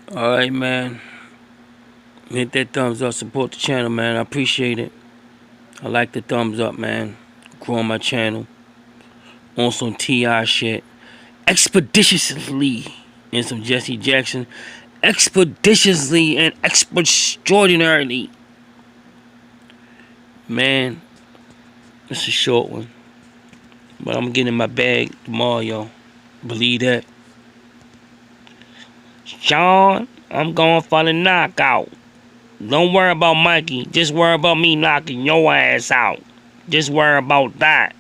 Alright, man. Hit that thumbs up. Support the channel, man. I appreciate it. I like the thumbs up, man. Growing my channel. On some T.I. shit. Expeditiously. And some Jesse Jackson. Expeditiously and extraordinarily. Man, it's a short one. But I'm getting in my bag tomorrow, y'all. Believe that. Shawn, I'm going for the knockout. Don't worry about Mikey. Just worry about me knocking your ass out. Just worry about that.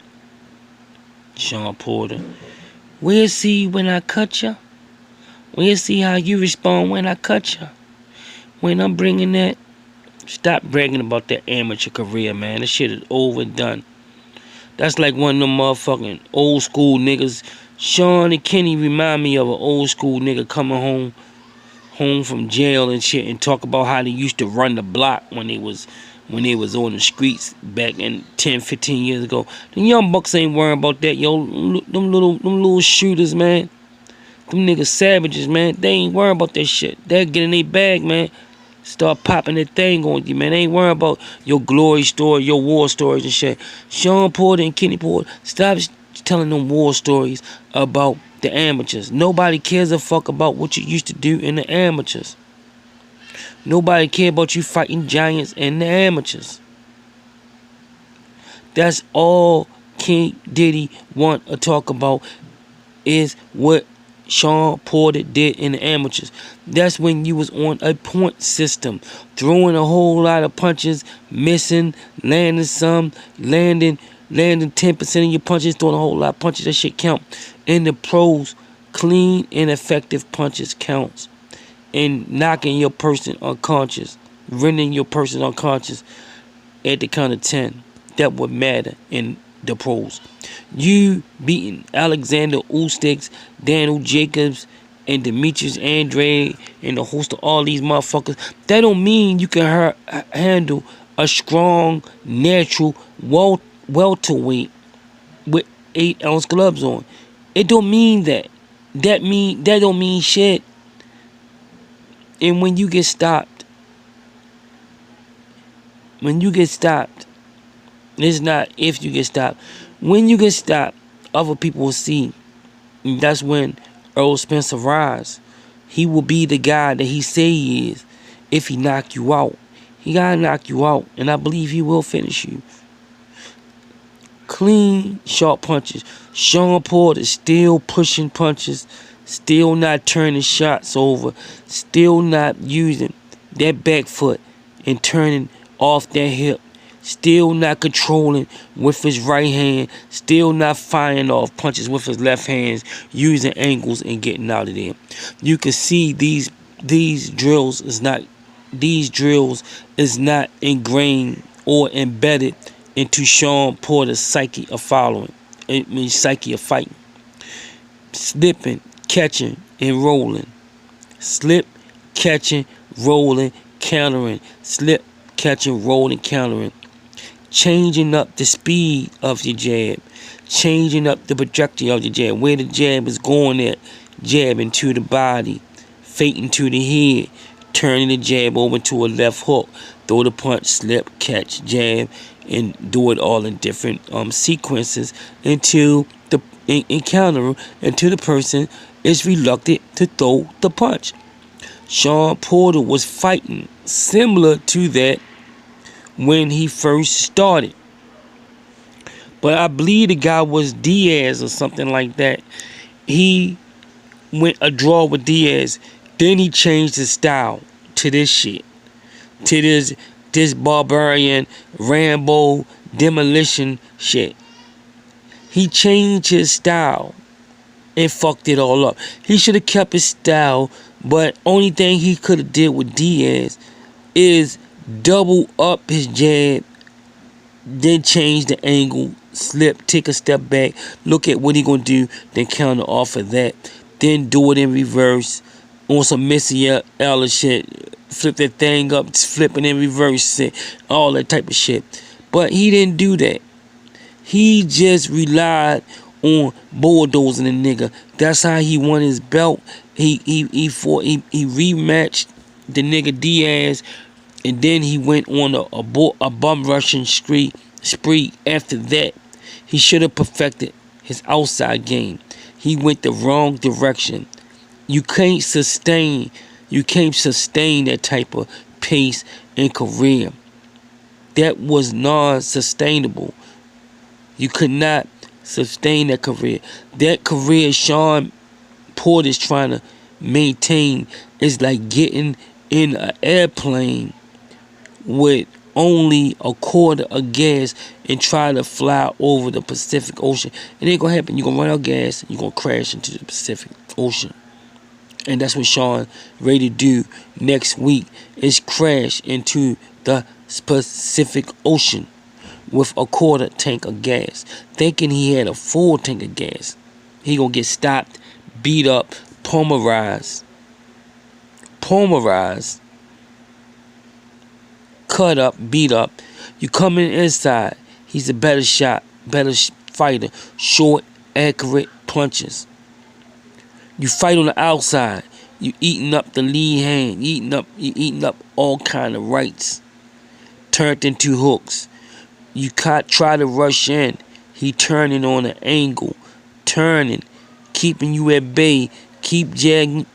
Shawn Porter. We'll see when I cut ya. We'll see how you respond when I cut ya. When I'm bringing that. Stop bragging about that amateur career, man. This shit is overdone. That's like one of them motherfucking old school niggas. Shawn and Kenny remind me of an old school nigga coming home from jail and shit, and talk about how they used to run the block when they was on the streets back in 10, 15 years ago. The young bucks ain't worrying about that, yo. Them little shooters, man. Them niggas savages, man. They ain't worrying about that shit. They'll get in their bag, man. Start popping that thing on you, man. They ain't worrying about your glory story, your war stories and shit. Shawn Porter and Kenny Porter, stop telling them war stories about the amateurs. Nobody cares a fuck about what you used to do in the amateurs. Nobody care about you fighting giants in the amateurs. That's all King Diddy want to talk about is what Shawn Porter did in the amateurs. That's when you was on a point system, throwing a whole lot of punches, missing, landing some, landing 10% of your punches, throwing a whole lot of punches. That shit count. In the pros, clean and effective punches counts. And knocking your person unconscious, rendering your person unconscious at the count of 10. That would matter in the pros. You beating Alexander Usyk, Daniel Jacobs, and Demetrius Andrade, and the host of all these motherfuckers. That don't mean you can handle a strong, natural welterweight with 8-ounce gloves on. It don't mean that. That don't mean shit. And when you get stopped, it's not if you get stopped. When you get stopped, other people will see. And that's when Earl Spencer rise. He will be the guy that he say he is. If he knock you out, he gotta knock you out, and I believe he will finish you. Clean, sharp punches. Shawn Porter still pushing punches, still not turning shots over, still not using that back foot and turning off that hip, still not controlling with his right hand, still not firing off punches with his left hand, using angles and getting out of there. You can see these drills is not ingrained or embedded into Shawn Porter's psyche of following. It means psyche of fighting. Slipping, catching, and rolling. Slip, catching, rolling, countering. Slip, catching, rolling, countering. Changing up the speed of your jab. Changing up the trajectory of your jab. Where the jab is going at. Jabbing to the body. Faking to the head. Turning the jab over to a left hook. Throw the punch, slip, catch, jab. And do it all in different sequences until the encounter, until the person is reluctant to throw the punch. Shawn Porter was fighting similar to that when he first started. But I believe the guy was Diaz or something like that. He went a draw with Diaz. Then he changed his style to this shit. To this barbarian, Rambo, demolition shit. He changed his style and fucked it all up. He should have kept his style, but only thing he could have did with Diaz is double up his jab, then change the angle, slip, take a step back, look at what he gonna do, then counter off of that, then do it in reverse on some Missy Elliott shit. Flip that thing up, flipping in reverse, all that type of shit. But he didn't do that. He just relied on bulldozing the nigga. That's how he won his belt He fought. He rematched the nigga Diaz, and then he went on a bum rushing spree. After that, he should have perfected his outside game. He went the wrong direction. You can't sustain. You can't sustain that type of pace and career. That was non-sustainable. You could not sustain that career. That career Shawn Porter's trying to maintain is like getting in an airplane with only a quarter of gas and try to fly over the Pacific Ocean. It ain't gonna happen. You're gonna run out of gas, you're gonna crash into the Pacific Ocean. And that's what Shawn ready to do next week, is crash into the Pacific Ocean with a quarter tank of gas, thinking he had a full tank of gas. He gonna get stopped, beat up, pulverized, cut up, beat up. You come in inside, he's a better shot, better fighter, short, accurate punches. You fight on the outside, you eating up the lead hand, you eating up all kind of rights, turned into hooks. You try to rush in, he turning on an angle, turning, keeping you at bay, keep jabbing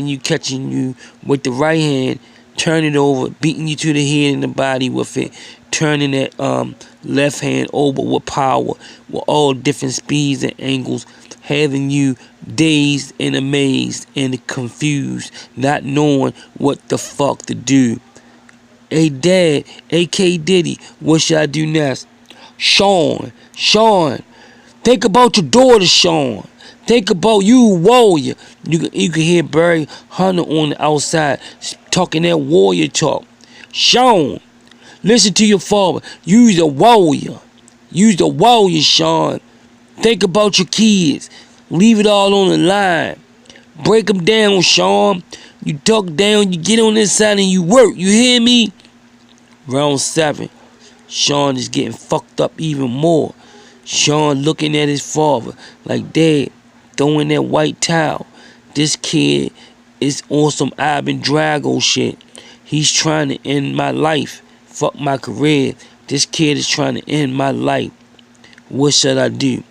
you, catching you with the right hand, turn it over, beating you to the head and the body with it, turning that left hand over with power, with all different speeds and angles, having you dazed and amazed and confused, not knowing what the fuck to do. Hey Dad, AK Diddy, what should I do next? Shawn, think about your daughter, Shawn. Think about you, warrior. You can hear Barry Hunter on the outside talking that warrior talk. Shawn, listen to your father. You's a warrior. You's the warrior, Shawn. Think about your kids. Leave it all on the line. Break them down, Shawn. You duck down, you get on this side and you work. You hear me? Round 7. Shawn is getting fucked up even more. Shawn looking at his father like, Dad, throwing that white towel. This kid is on some Ivan Drago shit. He's trying to end my life. Fuck my career. This kid is trying to end my life. What should I do?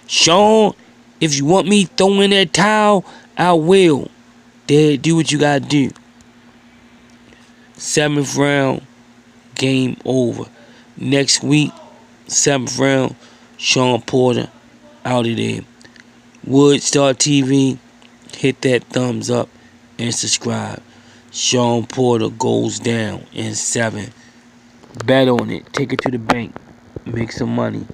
Shawn, if you want me throwing that towel, I will. Dad, do what you gotta do. 7th round, game over. Next week, 7th round, Shawn Porter out of there. Woodstar TV, hit that thumbs up and subscribe. Shawn Porter goes down in 7. Bet on it. Take it to the bank. Make some money.